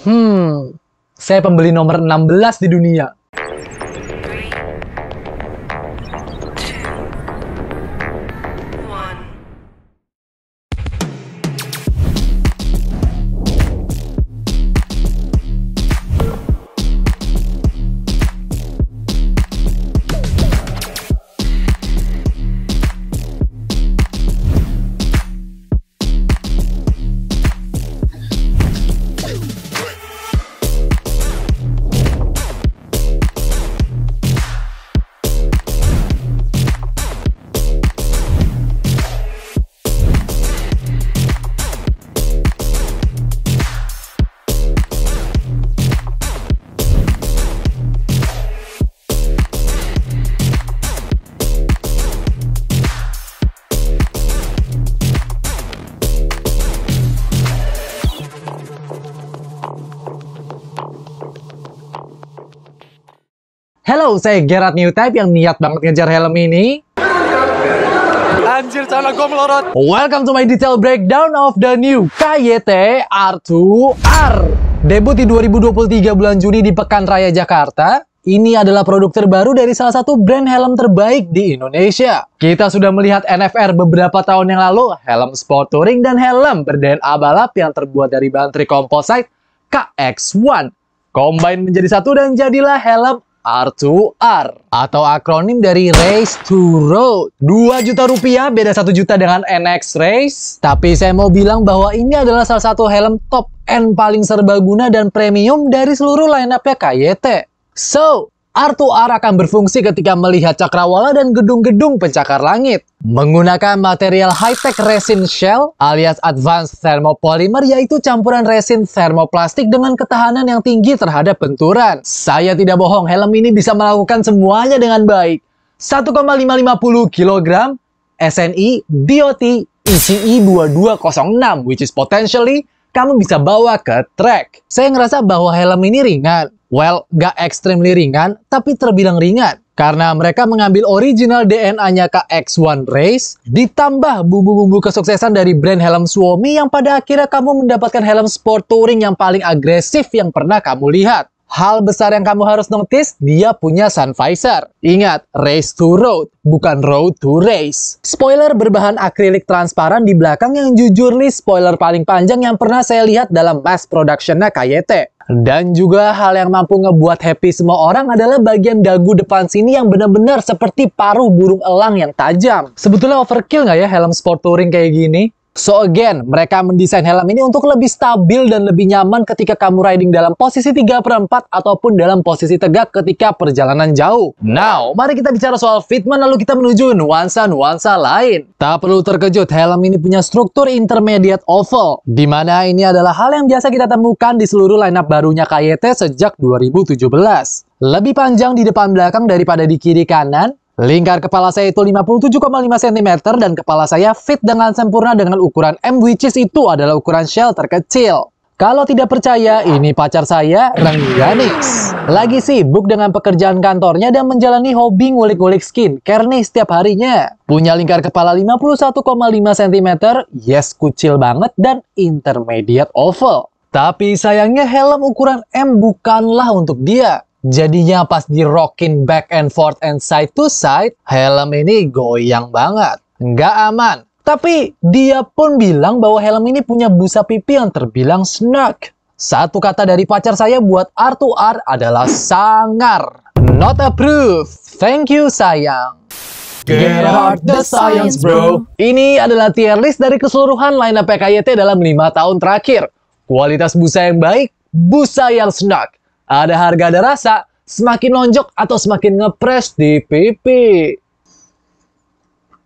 Saya pembeli nomor 16 di dunia. Halo, saya Gerard Newtype yang niat banget ngejar helm ini. Anjir, celana gue melorot. Welcome to my detailed breakdown of the new KYT R2R. Debut di 2023 bulan Juni di Pekan Raya Jakarta. Ini adalah produk terbaru dari salah satu brand helm terbaik di Indonesia. Kita sudah melihat NFR beberapa tahun yang lalu, helm sport touring dan helm ber-DNA balap yang terbuat dari bahan trikomposite KX1. Combine menjadi satu dan jadilah helm R2R atau akronim dari Race to Road. 2 juta rupiah, beda 1 juta dengan NX Race. Tapi saya mau bilang bahwa ini adalah salah satu helm top end paling serbaguna dan premium dari seluruh line-up-nya KYT. So, R2R akan berfungsi ketika melihat cakrawala dan gedung-gedung pencakar langit. Menggunakan material high-tech resin shell alias advanced thermopolymer, yaitu campuran resin thermoplastik dengan ketahanan yang tinggi terhadap benturan. Saya tidak bohong, helm ini bisa melakukan semuanya dengan baik. 1,550 kg SNI DOT ECE 2206, which is potentially kamu bisa bawa ke track. Saya ngerasa bahwa helm ini ringan. Well, nggak extremely ringan, tapi terbilang ringan. Karena mereka mengambil original DNA-nya KX1 Race, ditambah bumbu-bumbu kesuksesan dari brand helm Suomi yang pada akhirnya kamu mendapatkan helm sport touring yang paling agresif yang pernah kamu lihat. Hal besar yang kamu harus notice, dia punya sun visor. Ingat, race to road, bukan road to race. Spoiler berbahan akrilik transparan di belakang yang jujur nih spoiler paling panjang yang pernah saya lihat dalam mass production-nya KYT. Dan juga hal yang mampu ngebuat happy semua orang adalah bagian dagu depan sini yang benar-benar seperti paruh burung elang yang tajam. Sebetulnya overkill nggak ya helm sport touring kayak gini? So again, mereka mendesain helm ini untuk lebih stabil dan lebih nyaman ketika kamu riding dalam posisi 3/4 ataupun dalam posisi tegak ketika perjalanan jauh. Now, mari kita bicara soal fitment lalu kita menuju nuansa-nuansa lain. Tak perlu terkejut, helm ini punya struktur intermediate oval, di mana ini adalah hal yang biasa kita temukan di seluruh lineup barunya KYT sejak 2017. Lebih panjang di depan belakang daripada di kiri kanan. Lingkar kepala saya itu 57,5 cm dan kepala saya fit dengan sempurna dengan ukuran M, which is itu adalah ukuran shell terkecil. Kalau tidak percaya, ini pacar saya, Rengganis. Lagi sibuk dengan pekerjaan kantornya dan menjalani hobi ngulik-ngulik skincare nih setiap harinya. Punya lingkar kepala 51,5 cm, yes kucil banget dan intermediate oval. Tapi sayangnya helm ukuran M bukanlah untuk dia. Jadinya pas di rockin back and forth and side to side, helm ini goyang banget. Nggak aman. Tapi dia pun bilang bahwa helm ini punya busa pipi yang terbilang snug. Satu kata dari pacar saya buat R2R adalah sangar. Not approved. Thank you sayang. Get out the science, bro. Ini adalah tier list dari keseluruhan lineup KYT dalam 5 tahun terakhir. Kualitas busa yang baik, busa yang snug. Ada harga ada rasa, semakin nonjok atau semakin ngepres di pipi.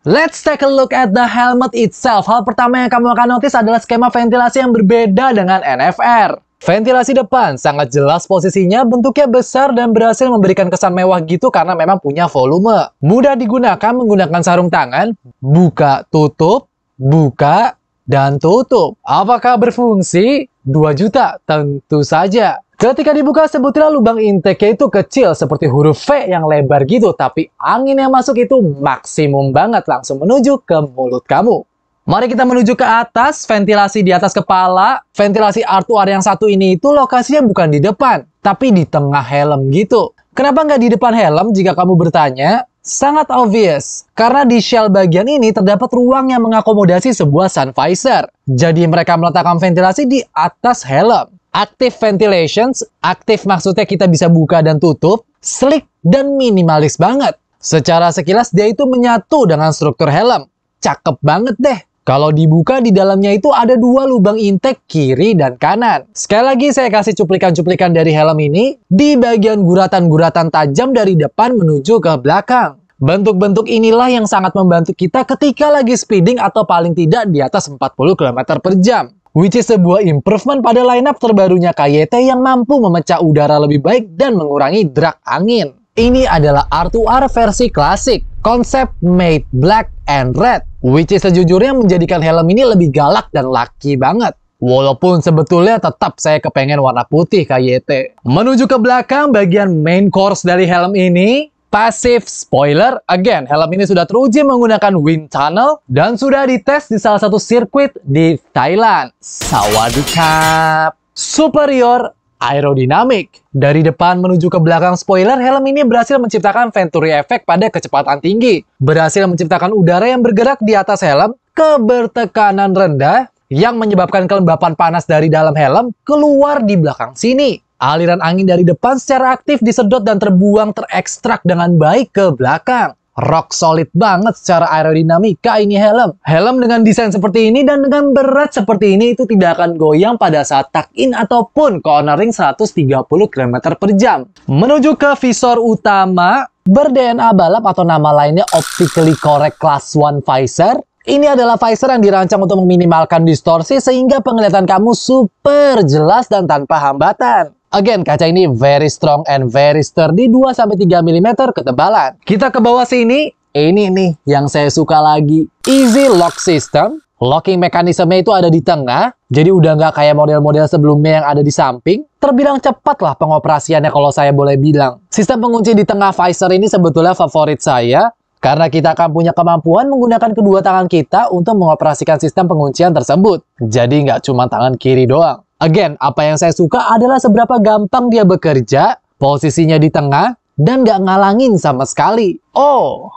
Let's take a look at the helmet itself. Hal pertama yang kamu akan notice adalah skema ventilasi yang berbeda dengan NFR. Ventilasi depan sangat jelas posisinya, bentuknya besar dan berhasil memberikan kesan mewah gitu karena memang punya volume. Mudah digunakan menggunakan sarung tangan, buka, tutup, buka, dan tutup. Apakah berfungsi? 2 juta, tentu saja. Ketika dibuka, sebutlah lubang intake-nya itu kecil seperti huruf V yang lebar gitu, tapi angin yang masuk itu maksimum banget langsung menuju ke mulut kamu. Mari kita menuju ke atas, ventilasi di atas kepala. Ventilasi R2R yang satu ini itu lokasinya bukan di depan, tapi di tengah helm gitu. Kenapa nggak di depan helm jika kamu bertanya? Sangat obvious, karena di shell bagian ini terdapat ruang yang mengakomodasi sebuah sun visor. Jadi mereka meletakkan ventilasi di atas helm. Active ventilations, aktif maksudnya kita bisa buka dan tutup, sleek dan minimalis banget. Secara sekilas dia itu menyatu dengan struktur helm. Cakep banget deh. Kalau dibuka di dalamnya itu ada dua lubang intake kiri dan kanan. Sekali lagi saya kasih cuplikan-cuplikan dari helm ini. Di bagian guratan-guratan tajam dari depan menuju ke belakang. Bentuk-bentuk inilah yang sangat membantu kita ketika lagi speeding atau paling tidak di atas 40 km per jam. Which is sebuah improvement pada lineup terbarunya KYT yang mampu memecah udara lebih baik dan mengurangi drag angin. Ini adalah R2R versi klasik, konsep matte black and red, which is sejujurnya menjadikan helm ini lebih galak dan laki banget. Walaupun sebetulnya tetap saya kepengen warna putih KYT. Menuju ke belakang bagian main course dari helm ini, passive spoiler. Again, helm ini sudah teruji menggunakan wind tunnel dan sudah dites di salah satu sirkuit di Thailand. Sawadikap. Superior aerodinamik. Dari depan menuju ke belakang spoiler, helm ini berhasil menciptakan venturi effect pada kecepatan tinggi. Berhasil menciptakan udara yang bergerak di atas helm ke bertekanan rendah yang menyebabkan kelembapan panas dari dalam helm keluar di belakang sini. Aliran angin dari depan secara aktif disedot dan terbuang terekstrak dengan baik ke belakang. Rock solid banget secara aerodinamika ini helm. Helm dengan desain seperti ini dan dengan berat seperti ini itu tidak akan goyang pada saat tuck-in ataupun cornering 130 km per jam. Menuju ke visor utama, ber-DNA balap atau nama lainnya Optically Correct Class 1 Visor. Ini adalah visor yang dirancang untuk meminimalkan distorsi sehingga penglihatan kamu super jelas dan tanpa hambatan. Again, kaca ini very strong and very sturdy, 2-3 mm ketebalan. Kita ke bawah sini, ini nih yang saya suka lagi. Easy lock system. Locking mekanismenya itu ada di tengah, jadi udah nggak kayak model-model sebelumnya yang ada di samping. Terbilang cepat lah pengoperasiannya kalau saya boleh bilang. Sistem pengunci di tengah visor ini sebetulnya favorit saya, karena kita akan punya kemampuan menggunakan kedua tangan kita untuk mengoperasikan sistem penguncian tersebut. Jadi nggak cuma tangan kiri doang. Again, apa yang saya suka adalah seberapa gampang dia bekerja, posisinya di tengah, dan nggak ngalangin sama sekali. Oh,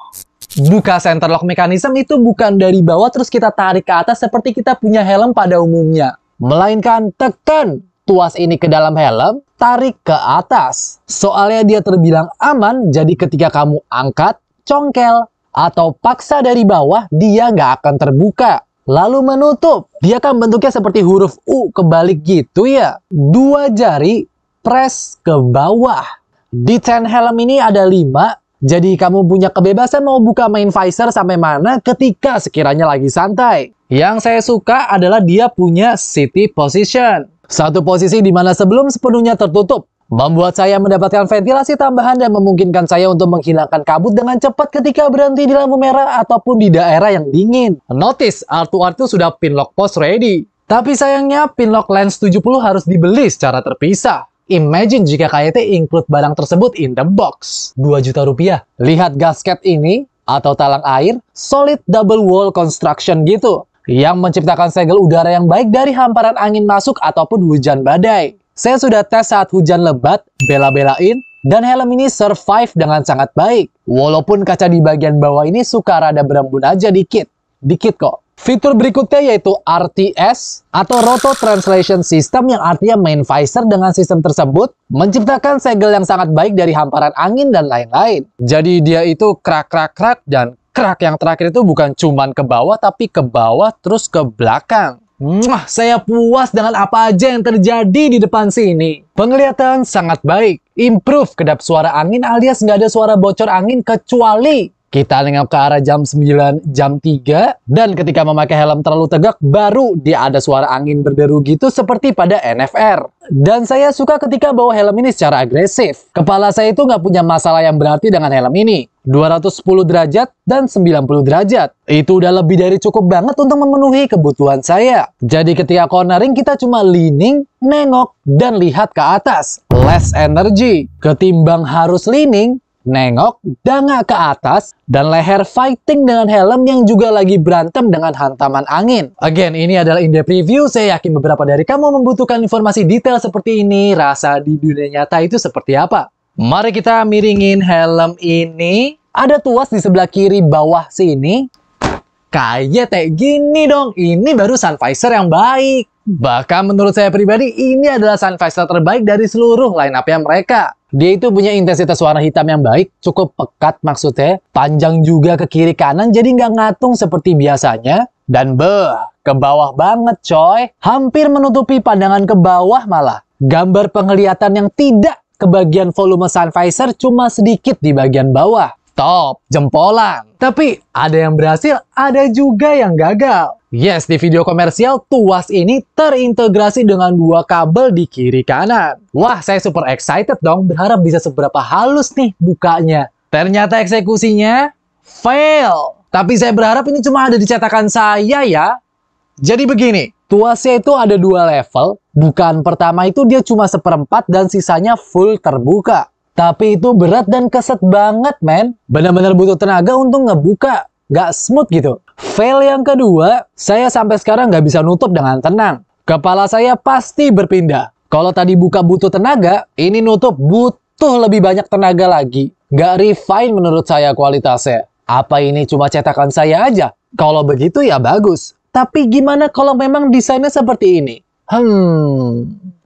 buka center lock mechanism itu bukan dari bawah terus kita tarik ke atas seperti kita punya helm pada umumnya. Melainkan tekan tuas ini ke dalam helm, tarik ke atas. Soalnya dia terbilang aman, jadi ketika kamu angkat, congkel, atau paksa dari bawah, dia nggak akan terbuka. Lalu menutup. Dia kan bentuknya seperti huruf U kebalik gitu ya. Dua jari press ke bawah. Di tent helm ini ada 5. Jadi kamu punya kebebasan mau buka main visor sampai mana ketika sekiranya lagi santai. Yang saya suka adalah dia punya city position. Satu posisi di mana sebelum sepenuhnya tertutup. Membuat saya mendapatkan ventilasi tambahan dan memungkinkan saya untuk menghilangkan kabut dengan cepat ketika berhenti di lampu merah ataupun di daerah yang dingin. Notice, R2R itu sudah pin lock post ready. Tapi sayangnya pin lock lens 70 harus dibeli secara terpisah. Imagine jika KYT include barang tersebut in the box. 2 juta rupiah. Lihat gasket ini atau talang air, solid double wall construction gitu. Yang menciptakan segel udara yang baik dari hamparan angin masuk ataupun hujan badai. Saya sudah tes saat hujan lebat, bela-belain, dan helm ini survive dengan sangat baik. Walaupun kaca di bagian bawah ini suka rada berembun aja dikit. Dikit kok. Fitur berikutnya yaitu RTS atau Roto Translation System yang artinya main visor dengan sistem tersebut menciptakan segel yang sangat baik dari hamparan angin dan lain-lain. Jadi dia itu krak-krak-krak dan krak yang terakhir itu bukan cuman ke bawah tapi ke bawah terus ke belakang. Saya puas dengan apa aja yang terjadi di depan sini. Penglihatan sangat baik. Improve kedap suara angin alias nggak ada suara bocor angin kecuali kita lengap ke arah jam 9, jam 3. Dan ketika memakai helm terlalu tegak, baru dia ada suara angin berderu gitu seperti pada NFR. Dan saya suka ketika bawa helm ini secara agresif. Kepala saya itu nggak punya masalah yang berarti dengan helm ini. 210 derajat dan 90 derajat. Itu udah lebih dari cukup banget untuk memenuhi kebutuhan saya. Jadi ketika cornering kita cuma leaning, nengok, dan lihat ke atas. Less energy. Ketimbang harus leaning, nengok, danga ke atas, dan leher fighting dengan helm yang juga lagi berantem dengan hantaman angin. Again, ini adalah in-depth review. Saya yakin beberapa dari kamu membutuhkan informasi detail seperti ini. Rasa di dunia nyata itu seperti apa? Mari kita miringin helm ini. Ada tuas di sebelah kiri bawah sini. Kayak gini dong. Ini baru sun visor yang baik. Bahkan menurut saya pribadi, ini adalah sun visor terbaik dari seluruh line-up-nya mereka. Dia itu punya intensitas warna hitam yang baik, cukup pekat maksudnya, panjang juga ke kiri kanan, jadi nggak ngatung seperti biasanya. Dan ke bawah banget coy. Hampir menutupi pandangan ke bawah malah. Gambar penglihatan yang tidak ke bagian volume sun visor cuma sedikit di bagian bawah. Top, jempolan. Tapi ada yang berhasil, ada juga yang gagal. Yes, di video komersial, tuas ini terintegrasi dengan 2 kabel di kiri kanan. Wah, saya super excited dong, berharap bisa seberapa halus nih bukanya. Ternyata eksekusinya fail. Tapi saya berharap ini cuma ada di cetakan saya ya. Jadi begini, tuasnya itu ada 2 level. Bukaan pertama itu dia cuma 1/4 dan sisanya full terbuka. Tapi itu berat dan keset banget, men. Benar-benar butuh tenaga untuk ngebuka. Nggak smooth gitu. Fail yang kedua, saya sampai sekarang nggak bisa nutup dengan tenang. Kepala saya pasti berpindah. Kalau tadi buka butuh tenaga, ini nutup butuh lebih banyak tenaga lagi. Nggak refine menurut saya kualitasnya. Apa ini cuma cetakan saya aja? Kalau begitu ya bagus. Tapi gimana kalau memang desainnya seperti ini?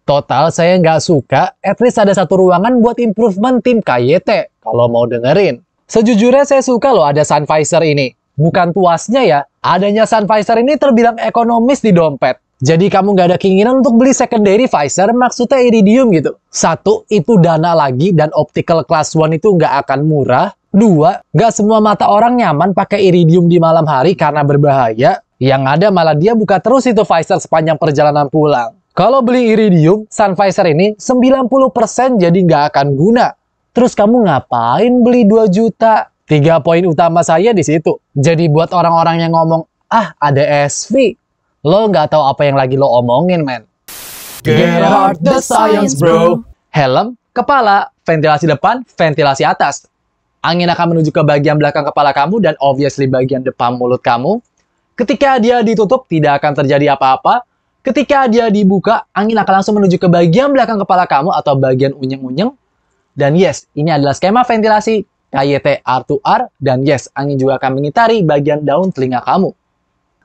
Total saya nggak suka, at least ada 1 ruangan buat improvement tim KYT, kalau mau dengerin. Sejujurnya saya suka loh ada sun visor ini. Bukan tuasnya ya, adanya sun visor ini terbilang ekonomis di dompet. Jadi kamu nggak ada keinginan untuk beli secondary visor, maksudnya iridium gitu. 1, itu dana lagi dan optical class 1 itu nggak akan murah. 2, nggak semua mata orang nyaman pakai iridium di malam hari karena berbahaya. Yang ada malah dia buka terus itu visor sepanjang perjalanan pulang. Kalau beli iridium, sun visor ini 90% jadi nggak akan guna. Terus kamu ngapain beli 2 juta? 3 poin utama saya di situ. Jadi buat orang-orang yang ngomong, ada SV. Lo nggak tahu apa yang lagi lo omongin, men. Get out the science, bro. Helm, kepala, ventilasi depan, ventilasi atas. Angin akan menuju ke bagian belakang kepala kamu dan obviously bagian depan mulut kamu. Ketika dia ditutup, tidak akan terjadi apa-apa. Ketika dia dibuka, angin akan langsung menuju ke bagian belakang kepala kamu atau bagian unyeng-unyeng. Dan yes, ini adalah skema ventilasi KYT R2R. Dan yes, angin juga akan mengitari bagian daun telinga kamu.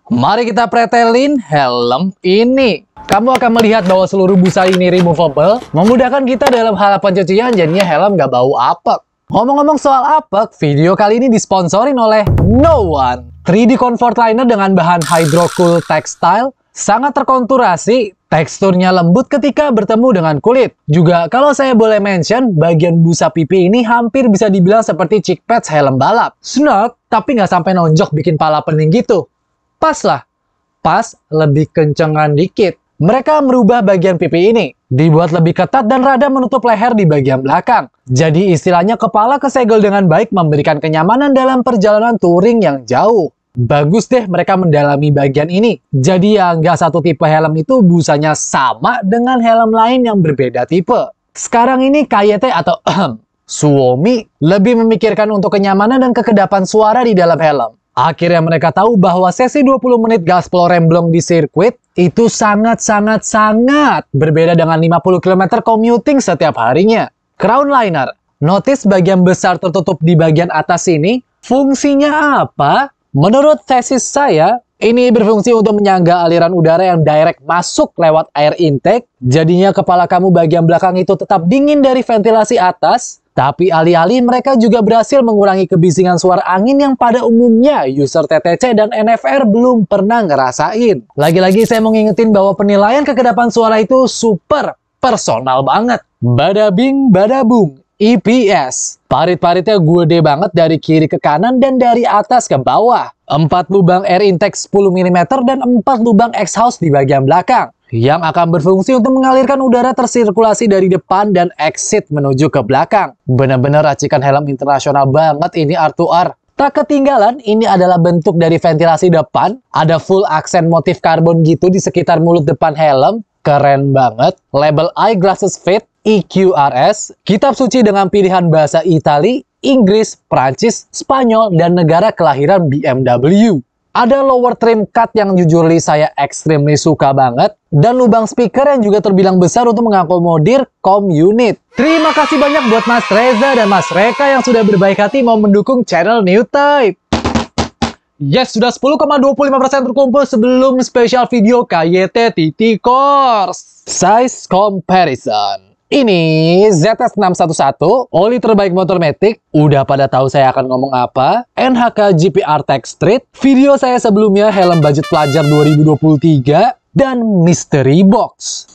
Mari kita pretelin helm ini. Kamu akan melihat bahwa seluruh busa ini removable, memudahkan kita dalam hal pencucian, jadinya helm nggak bau apek. Ngomong-ngomong soal apek, video kali ini disponsorin oleh no one. 3D Comfort Liner dengan bahan Hydrocool Textile sangat terkonturasi, teksturnya lembut ketika bertemu dengan kulit. Juga kalau saya boleh mention, bagian busa pipi ini hampir bisa dibilang seperti cheek pads helm balap. Snug, tapi nggak sampai nonjok bikin pala pening gitu. Pas lah. Pas, lebih kencengan dikit. Mereka merubah bagian pipi ini, dibuat lebih ketat dan rada menutup leher di bagian belakang. Jadi istilahnya kepala kesegel dengan baik, memberikan kenyamanan dalam perjalanan touring yang jauh. Bagus deh mereka mendalami bagian ini. Jadi ya nggak satu tipe helm itu busanya sama dengan helm lain yang berbeda tipe. Sekarang ini KYT atau Suomi lebih memikirkan untuk kenyamanan dan kekedapan suara di dalam helm. Akhirnya mereka tahu bahwa sesi 20 menit gaspol remblong di sirkuit itu sangat berbeda dengan 50 km commuting setiap harinya. Crown liner. Notice bagian besar tertutup di bagian atas ini. Fungsinya apa? Menurut tesis saya, ini berfungsi untuk menyangga aliran udara yang direct masuk lewat air intake. Jadinya kepala kamu bagian belakang itu tetap dingin dari ventilasi atas. Tapi alih-alih mereka juga berhasil mengurangi kebisingan suara angin yang pada umumnya user TTC dan NFR belum pernah ngerasain. Lagi-lagi saya mau ngingetin bahwa penilaian kekedapan suara itu super personal banget. Bada bing, bada boom. EPS. Parit-paritnya gede banget dari kiri ke kanan dan dari atas ke bawah. 4 lubang air intake 10 mm dan 4 lubang exhaust di bagian belakang. Yang akan berfungsi untuk mengalirkan udara tersirkulasi dari depan dan exit menuju ke belakang. Benar-benar racikan helm internasional banget ini R2R. Tak ketinggalan, ini adalah bentuk dari ventilasi depan. Ada full aksen motif karbon gitu di sekitar mulut depan helm. Keren banget. Label Eyeglasses Fit, EQRS. Kitab suci dengan pilihan bahasa Itali, Inggris, Prancis, Spanyol, dan negara kelahiran BMW. Ada lower trim cut yang jujur saya extremely suka banget, dan lubang speaker yang juga terbilang besar untuk mengakomodir com unit. Terima kasih banyak buat Mas Reza dan Mas Reka yang sudah berbaik hati mau mendukung channel New Type. Yes, sudah 10,25% terkumpul sebelum special video KYT TT Course. Size comparison. Ini ZS611, oli terbaik motor Matic. Udah pada tahu saya akan ngomong apa. NHK GPR Tech Street. Video saya sebelumnya helm budget pelajar 2023. Dan mystery box.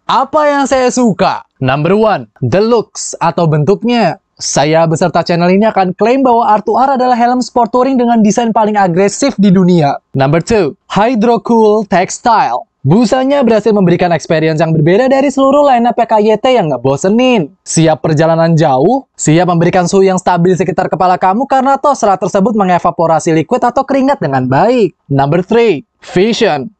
Apa yang saya suka? Number 1, the looks atau bentuknya. Saya beserta channel ini akan klaim bahwa R2R adalah helm sport touring dengan desain paling agresif di dunia. Number 2, Hydro Cool Textile. Busanya berhasil memberikan experience yang berbeda dari seluruh line-up KYT yang ngebosenin. Siap perjalanan jauh, siap memberikan suhu yang stabil sekitar kepala kamu karena toh serat tersebut mengevaporasi liquid atau keringat dengan baik. Number 3, Vision.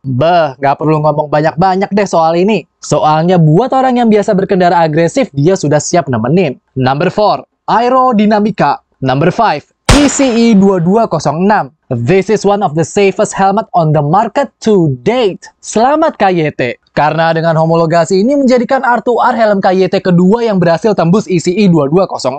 Gak perlu ngomong banyak-banyak deh soal ini. Soalnya buat orang yang biasa berkendara agresif, dia sudah siap nemenin. Number 4, Aerodinamika. Number 5, ECE 2206. This is one of the safest helmet on the market to date. Selamat KYT. Karena dengan homologasi ini menjadikan R2R helm KYT kedua yang berhasil tembus ECE 2206.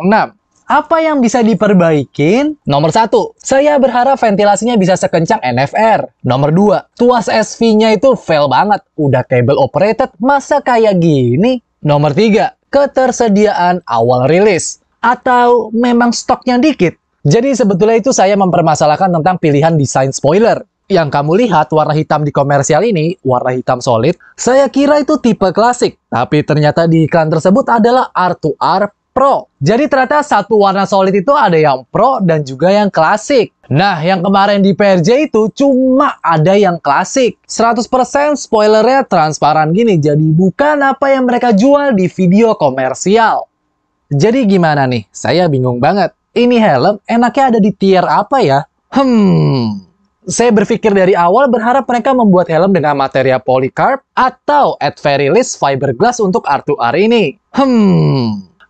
Apa yang bisa diperbaikin? Nomor 1, saya berharap ventilasinya bisa sekencang NFR. Nomor 2, tuas SV-nya itu fail banget. Udah cable operated, masa kayak gini? Nomor 3, ketersediaan awal rilis. Atau memang stoknya dikit? Jadi sebetulnya itu saya mempermasalahkan tentang pilihan desain spoiler. Yang kamu lihat warna hitam di komersial ini, warna hitam solid, saya kira itu tipe klasik. Tapi ternyata di iklan tersebut adalah R2R Pro. Jadi ternyata satu warna solid itu ada yang Pro dan juga yang klasik. Nah, yang kemarin di PRJ itu cuma ada yang klasik. 100% spoilernya transparan gini, jadi bukan apa yang mereka jual di video komersial. Jadi gimana nih? Saya bingung banget. Ini helm enaknya ada di tier apa ya? Saya berpikir dari awal berharap mereka membuat helm dengan material polycarb atau at very least fiberglass untuk R2R ini.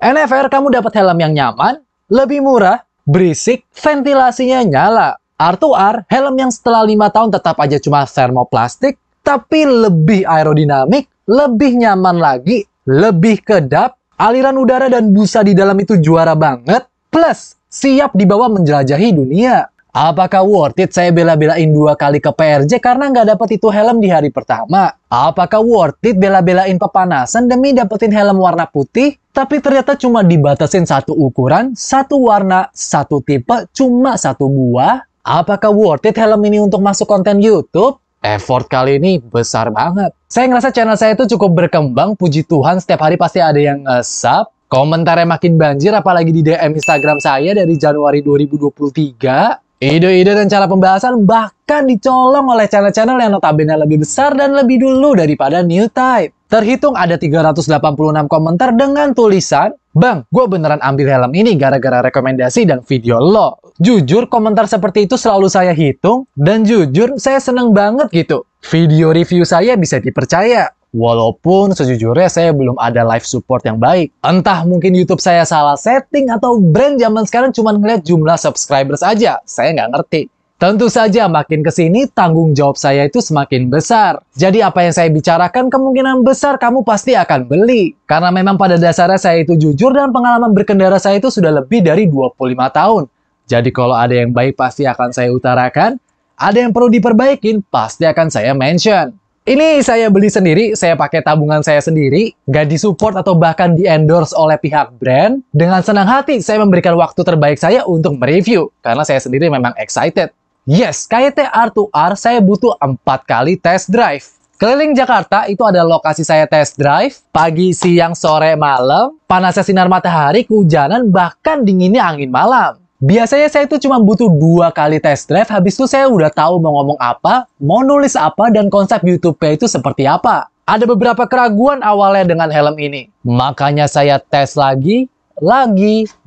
NFR kamu dapat helm yang nyaman, lebih murah, berisik, ventilasinya nyala. R2R helm yang setelah 5 tahun tetap aja cuma thermoplastik, tapi lebih aerodinamik, lebih nyaman lagi, lebih kedap, aliran udara dan busa di dalam itu juara banget. Plus, siap dibawa menjelajahi dunia. Apakah worth it saya bela-belain 2 kali ke PRJ karena nggak dapet itu helm di hari pertama? Apakah worth it bela-belain pepanasan demi dapetin helm warna putih, tapi ternyata cuma dibatasin satu ukuran, satu warna, satu tipe, cuma satu buah? Apakah worth it helm ini untuk masuk konten YouTube? Effort kali ini besar banget. Saya ngerasa channel saya itu cukup berkembang, puji Tuhan setiap hari pasti ada yang nge-sub. Komentarnya makin banjir apalagi di DM Instagram saya dari Januari 2023. Ide-ide dan cara pembahasan bahkan dicolong oleh channel-channel yang notabene lebih besar dan lebih dulu daripada New Type. Terhitung ada 386 komentar dengan tulisan, "Bang, gue beneran ambil helm ini gara-gara rekomendasi dan video lo." Jujur, komentar seperti itu selalu saya hitung, dan jujur, saya seneng banget gitu. Video review saya bisa dipercaya. Walaupun sejujurnya saya belum ada live support yang baik. Entah mungkin YouTube saya salah setting atau brand zaman sekarang cuma ngeliat jumlah subscribers aja. Saya nggak ngerti. Tentu saja makin kesini tanggung jawab saya itu semakin besar. Jadi apa yang saya bicarakan kemungkinan besar kamu pasti akan beli. Karena memang pada dasarnya saya itu jujur dan pengalaman berkendara saya itu sudah lebih dari 25 tahun. Jadi kalau ada yang baik pasti akan saya utarakan. Ada yang perlu diperbaikin pasti akan saya mention. Ini saya beli sendiri, saya pakai tabungan saya sendiri, nggak disupport atau bahkan di-endorse oleh pihak brand. Dengan senang hati, saya memberikan waktu terbaik saya untuk mereview, karena saya sendiri memang excited. Yes, KYT R2R saya butuh 4 kali test drive. Keliling Jakarta itu ada lokasi saya test drive, pagi, siang, sore, malam, panasnya sinar matahari, kehujanan, bahkan dinginnya angin malam. Biasanya saya itu cuma butuh 2 kali test drive, habis itu saya udah tahu mau ngomong apa, mau nulis apa, dan konsep YouTube-nya itu seperti apa. Ada beberapa keraguan awalnya dengan helm ini. Makanya saya tes lagi,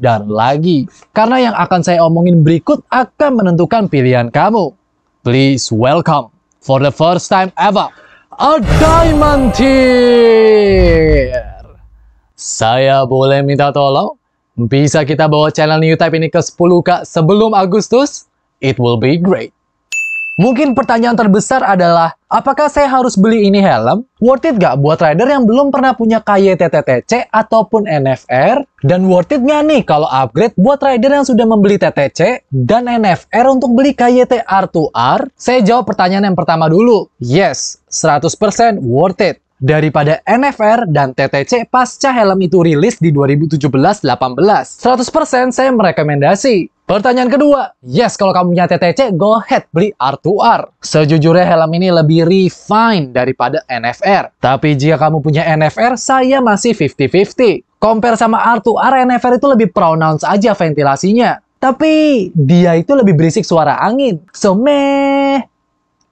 dan lagi. Karena yang akan saya omongin berikut akan menentukan pilihan kamu. Please welcome, for the first time ever, a Diamond Tier. Saya boleh minta tolong? Bisa kita bawa channel New Type ini ke 10K sebelum Agustus? It will be great. Mungkin pertanyaan terbesar adalah, apakah saya harus beli ini helm? Worth it gak buat rider yang belum pernah punya KYT TTC ataupun NFR? Dan worth it gak nih kalau upgrade buat rider yang sudah membeli TTC dan NFR untuk beli KYT R2R? Saya jawab pertanyaan yang pertama dulu. Yes, 100% worth it. Daripada NFR dan TTC pasca helm itu rilis di 2017-18. 100% saya merekomendasi. Pertanyaan kedua, yes kalau kamu punya TTC, go ahead beli R2R. Sejujurnya helm ini lebih refined daripada NFR. Tapi jika kamu punya NFR, saya masih 50-50. Compare sama R2R, NFR itu lebih pronounce aja ventilasinya. Tapi dia itu lebih berisik suara angin. So meh.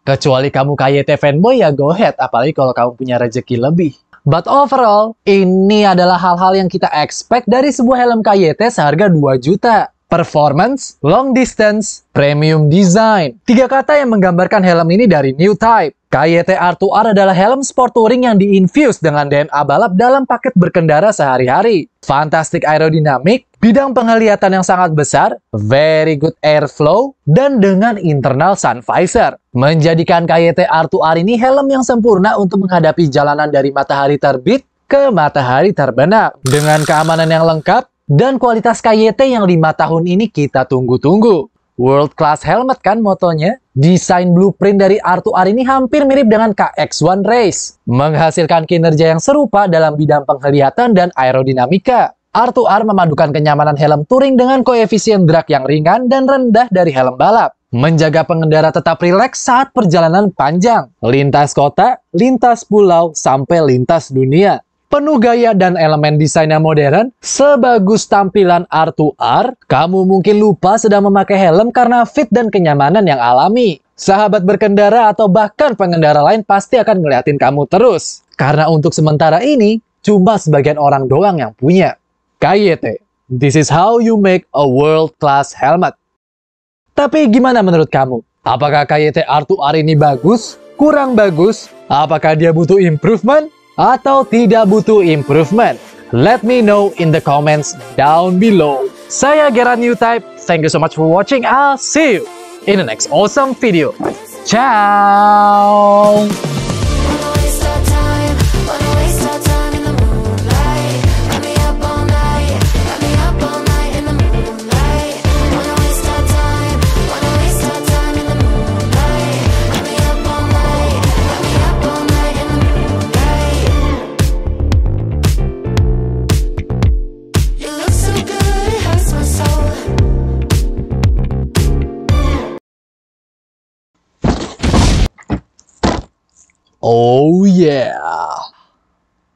Kecuali kamu KYT fanboy ya go ahead, apalagi kalau kamu punya rezeki lebih. But overall, ini adalah hal-hal yang kita expect dari sebuah helm KYT seharga 2 juta. Performance, long distance, premium design. 3 kata yang menggambarkan helm ini dari New Type. KYT R2R adalah helm sport touring yang diinfuse dengan DNA balap dalam paket berkendara sehari-hari. Fantastic aerodinamik, bidang penglihatan yang sangat besar, very good airflow, dan dengan internal sun visor. Menjadikan KYT R2R ini helm yang sempurna untuk menghadapi jalanan dari matahari terbit ke matahari terbenam. Dengan keamanan yang lengkap, dan kualitas KYT yang 5 tahun ini kita tunggu-tunggu. World class helmet kan motonya? Desain blueprint dari R2R ini hampir mirip dengan KX1 Race. Menghasilkan kinerja yang serupa dalam bidang penglihatan dan aerodinamika. R2R memadukan kenyamanan helm touring dengan koefisien drag yang ringan dan rendah dari helm balap. Menjaga pengendara tetap rileks saat perjalanan panjang. Lintas kota, lintas pulau, sampai lintas dunia. Penuh gaya dan elemen desain yang modern, sebagus tampilan R2R, kamu mungkin lupa sedang memakai helm karena fit dan kenyamanan yang alami. Sahabat berkendara atau bahkan pengendara lain pasti akan ngeliatin kamu terus. Karena untuk sementara ini, cuma sebagian orang doang yang punya. KYT, this is how you make a world-class helmet. Tapi gimana menurut kamu? Apakah KYT R2R ini bagus? Kurang bagus? Apakah dia butuh improvement? Atau tidak butuh improvement? Let me know in the comments down below. Saya Gerard New Type. Thank you so much for watching. I'll see you in the next awesome video. Ciao! Oh yeah!